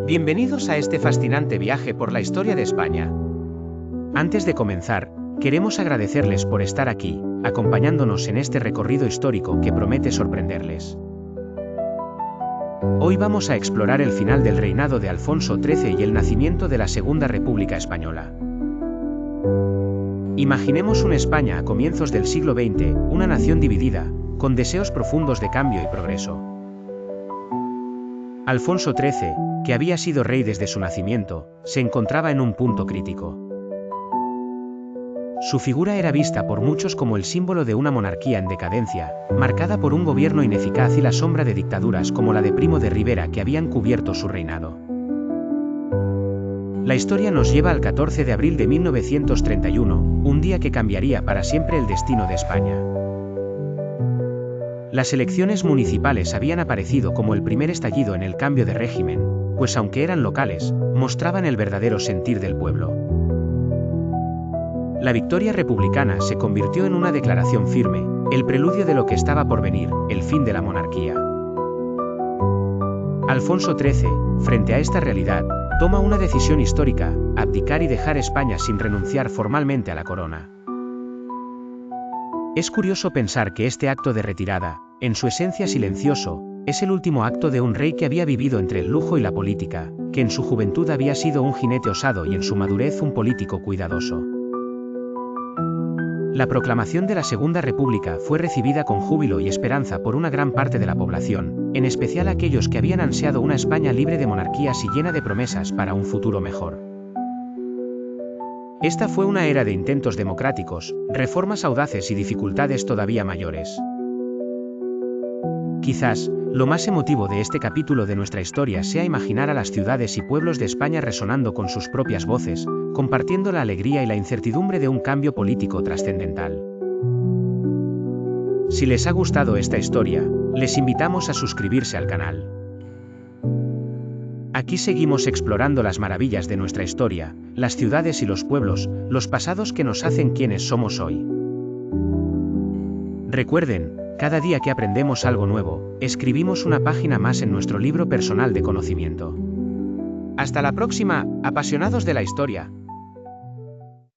Bienvenidos a este fascinante viaje por la historia de España. Antes de comenzar, queremos agradecerles por estar aquí, acompañándonos en este recorrido histórico que promete sorprenderles. Hoy vamos a explorar el final del reinado de Alfonso XIII y el nacimiento de la Segunda República Española. Imaginemos una España a comienzos del siglo XX, una nación dividida, con deseos profundos de cambio y progreso. Alfonso XIII, que había sido rey desde su nacimiento, se encontraba en un punto crítico. Su figura era vista por muchos como el símbolo de una monarquía en decadencia, marcada por un gobierno ineficaz y la sombra de dictaduras como la de Primo de Rivera que habían cubierto su reinado. La historia nos lleva al 14 de abril de 1931, un día que cambiaría para siempre el destino de España. Las elecciones municipales habían aparecido como el primer estallido en el cambio de régimen, pues aunque eran locales, mostraban el verdadero sentir del pueblo. La victoria republicana se convirtió en una declaración firme, el preludio de lo que estaba por venir, el fin de la monarquía. Alfonso XIII, frente a esta realidad, toma una decisión histórica: abdicar y dejar España sin renunciar formalmente a la corona. Es curioso pensar que este acto de retirada, en su esencia silencioso, es el último acto de un rey que había vivido entre el lujo y la política, que en su juventud había sido un jinete osado y en su madurez un político cuidadoso. La proclamación de la Segunda República fue recibida con júbilo y esperanza por una gran parte de la población, en especial aquellos que habían ansiado una España libre de monarquías y llena de promesas para un futuro mejor. Esta fue una era de intentos democráticos, reformas audaces y dificultades todavía mayores. Quizás, lo más emotivo de este capítulo de nuestra historia sea imaginar a las ciudades y pueblos de España resonando con sus propias voces, compartiendo la alegría y la incertidumbre de un cambio político trascendental. Si les ha gustado esta historia, les invitamos a suscribirse al canal. Aquí seguimos explorando las maravillas de nuestra historia, las ciudades y los pueblos, los pasados que nos hacen quienes somos hoy. Recuerden, cada día que aprendemos algo nuevo, escribimos una página más en nuestro libro personal de conocimiento. Hasta la próxima, apasionados de la historia.